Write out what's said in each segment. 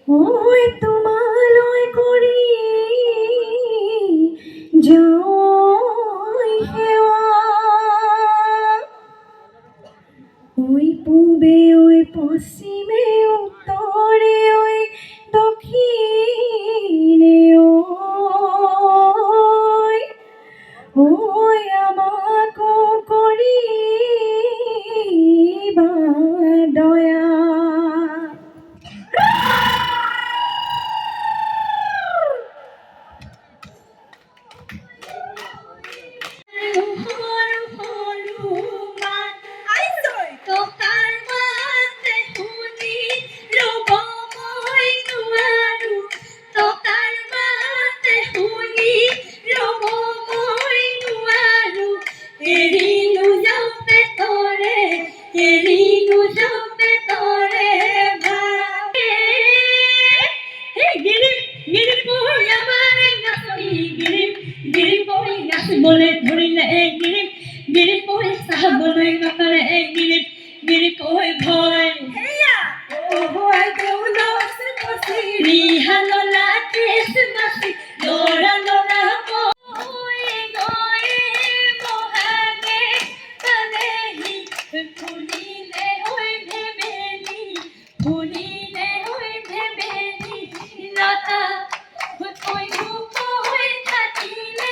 ঐ তোমালৈ কৰি জয় সেৱা ঐ পূবে ঐ পশ্চিমে উত্তৰে ঐ দক্ষিণে ঐ আমাকো কৰিবা দয়া বলে ধরিলে এক গিরিপ গিরিপ ওই সাহাবলে নকরে এক গিরিপ গিরিপ ওই ভয় হেয়া ও ভয় দেউলো সে পসি রিহানো লাতে সমাসি লোরা লোরা ওই গয়ে মোহাগে কলেহি ফুলিলে ওই ভেবেলি ফুলিলে ওই ভেবেলি লতা ওই রূপ ওই থাকিলে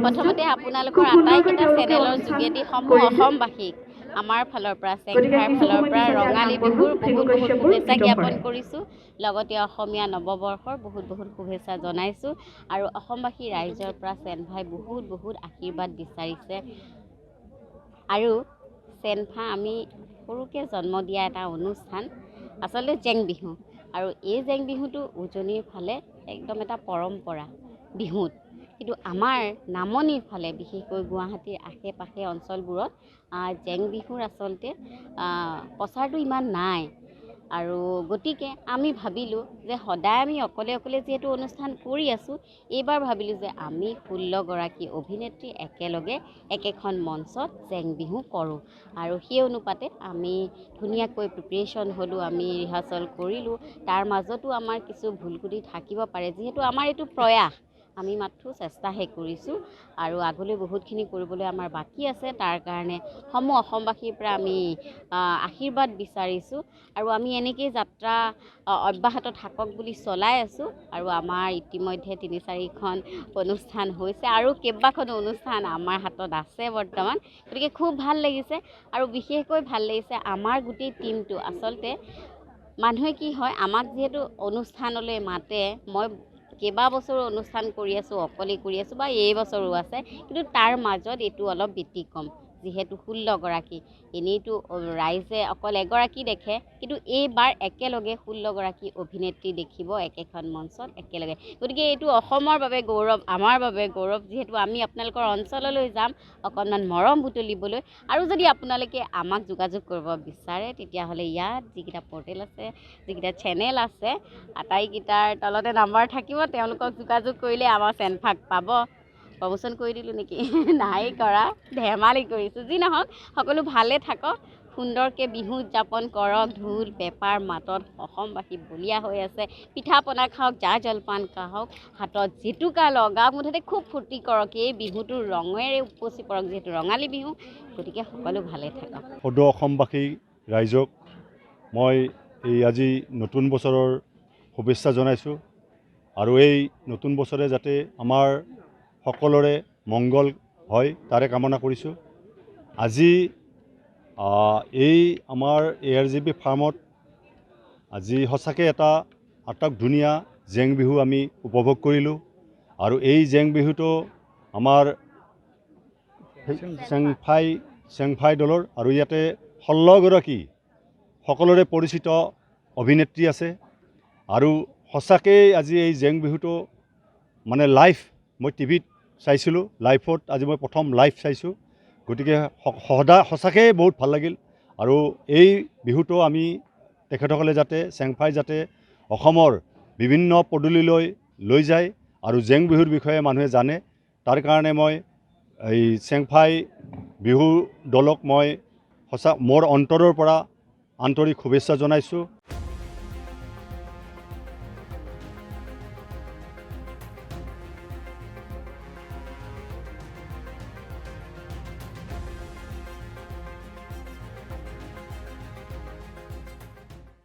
প্ৰথমতে আপোনালোকৰ আটাইকেইটা চেনেলৰ যোগেদি সমূহ অসমবাসীক আমাৰ ফালৰ পৰা চেংফাৰ ফালৰ পৰা ৰঙালী বিহুৰ বহুত বহুত শুভেচ্ছা জ্ঞাপন কৰিছোঁ। লগতে অসমীয়া নৱবৰ্ষৰ বহুত বহুত শুভেচ্ছা জনাইছোঁ আৰু অসমবাসী ৰাইজৰ পৰা চেনফাই বহুত বহুত আশীৰ্বাদ বিচাৰিছে। আৰু চেনফা আমি সৰুকৈ জন্ম দিয়া এটা অনুষ্ঠান আচলতে জেং বিহু, আৰু এই জেং বিহুটো উজনিৰ ফালে একদম এটা পৰম্পৰা বিহুত, কিন্তু আমাৰ নামনিৰ ফালে বিশেষকৈ গুৱাহাটীৰ আশে পাশে অঞ্চলবোৰত জেং বিহুৰ আচলতে প্ৰচাৰটো ইমান নাই। আৰু গতিকে আমি ভাবিলোঁ যে সদায় আমি অকলে অকলে যিহেতু অনুষ্ঠান কৰি আছোঁ, এইবাৰ ভাবিলোঁ যে আমি 16গৰাকী অভিনেত্ৰী একেলগে একেখন মঞ্চত জেং বিহু কৰোঁ। আৰু সেই অনুপাতে আমি ধুনীয়াকৈ প্ৰিপেৰেশ্যন হ'লোঁ, আমি ৰিহাৰ্চেল কৰিলোঁ। তাৰ মাজতো আমাৰ কিছু ভুল ক্ৰুটি থাকিব পাৰে, যিহেতু আমাৰ এইটো প্ৰয়াস, আমি মাথো চেষ্টাহে কৰিছোঁ আৰু আগলৈ বহুতখিনি কৰিবলৈ আমাৰ বাকী আছে। তাৰ কাৰণে সমূহ অসমবাসীৰ পৰা আমি আশীৰ্বাদ বিচাৰিছোঁ আৰু আমি এনেকেই যাত্ৰা অব্যাহত থাকক বুলি চলাই আছোঁ। আৰু আমাৰ ইতিমধ্যে 3-4খন অনুষ্ঠান হৈছে আৰু কেইবাখনো অনুষ্ঠান আমাৰ হাতত আছে বৰ্তমান। গতিকে খুব ভাল লাগিছে আৰু বিশেষকৈ ভাল লাগিছে আমাৰ গোটেই টীমটো। আচলতে মানুহে কি হয়, আমাক যিহেতু অনুষ্ঠানলৈ মাতে, মই কেইবাবছৰো অনুষ্ঠান কৰি আছোঁ, অকলে কৰি আছোঁ বা এই বছৰো আছে, কিন্তু তাৰ মাজত এইটো অলপ ব্যতিক্ৰম, যিহেতু 16গৰাকী। এনেইতো ৰাইজে অকল এগৰাকী দেখে, কিন্তু এইবাৰ একেলগে 16গৰাকী অভিনেত্ৰী দেখিব একেখন মঞ্চত একেলগে। গতিকে এইটো অসমৰ বাবে গৌৰৱ, আমাৰ বাবে গৌৰৱ, যিহেতু আমি আপোনালোকৰ অঞ্চললৈ যাম অকণমান মৰম বুটলিবলৈ। আৰু যদি আপোনালোকে আমাক যোগাযোগ কৰিব বিচাৰে, তেতিয়াহ'লে ইয়াত যিকেইটা পৰ্টেল আছে, যিকেইটা চেনেল আছে, আটাইকেইটাৰ তলতে নাম্বাৰ থাকিব, তেওঁলোকক যোগাযোগ কৰিলে আমাৰ চেনফাক পাব। প্ৰমোচন কৰি দিলোঁ নেকি? নাই কৰা, ধেমালি কৰিছোঁ। যি নহওক, সকলো ভালে থাকক, সুন্দৰকৈ বিহু উদযাপন কৰক, ঢোল পেঁপাৰ মাতত অসমবাসী বলিয়া হৈ আছে। পিঠা পনা খাওক, জা জলপান খাওক, হাতত জেতুকা লগাওক, মুঠতে খুব ফূৰ্তি কৰক, এই বিহুটোৰ ৰঙেৰে উপচি পৰক, যিহেতু ৰঙালী বিহু। গতিকে সকলো ভালে থাকক। সদৌ অসমবাসী ৰাইজক মই এই আজি নতুন বছৰৰ শুভেচ্ছা জনাইছোঁ আৰু এই নতুন বছৰে যাতে আমাৰ সকলোৰে মংগল হয় তাৰে কামনা কৰিছোঁ। আজি এই আমাৰ ARJB ফাৰ্মত আজি সঁচাকৈ এটা আটক ধুনীয়া জেং বিহু আমি উপভোগ কৰিলোঁ। আৰু এই জেং বিহুটো আমাৰ চেংফাই দলৰ, আৰু ইয়াতে 16গৰাকী সকলোৰে পৰিচিত অভিনেত্ৰী আছে। আৰু সঁচাকৈ আজি এই জেং বিহুটো মানে লাইভ মই টিভিত চাইছিলোঁ, লাইভত আজি মই প্ৰথম লাইভ চাইছোঁ। গতিকে সঁচাকৈ বহুত ভাল লাগিল। আৰু এই বিহুটো আমি তেখেতসকলে যাতে চেংফাই যাতে অসমৰ বিভিন্ন পদূলিলৈ লৈ যায় আৰু জেং বিহুৰ বিষয়ে মানুহে জানে। তাৰ কাৰণে মই এই চেংফাই বিহু দলক মই মোৰ অন্তৰৰ পৰা আন্তৰিক শুভেচ্ছা জনাইছোঁ।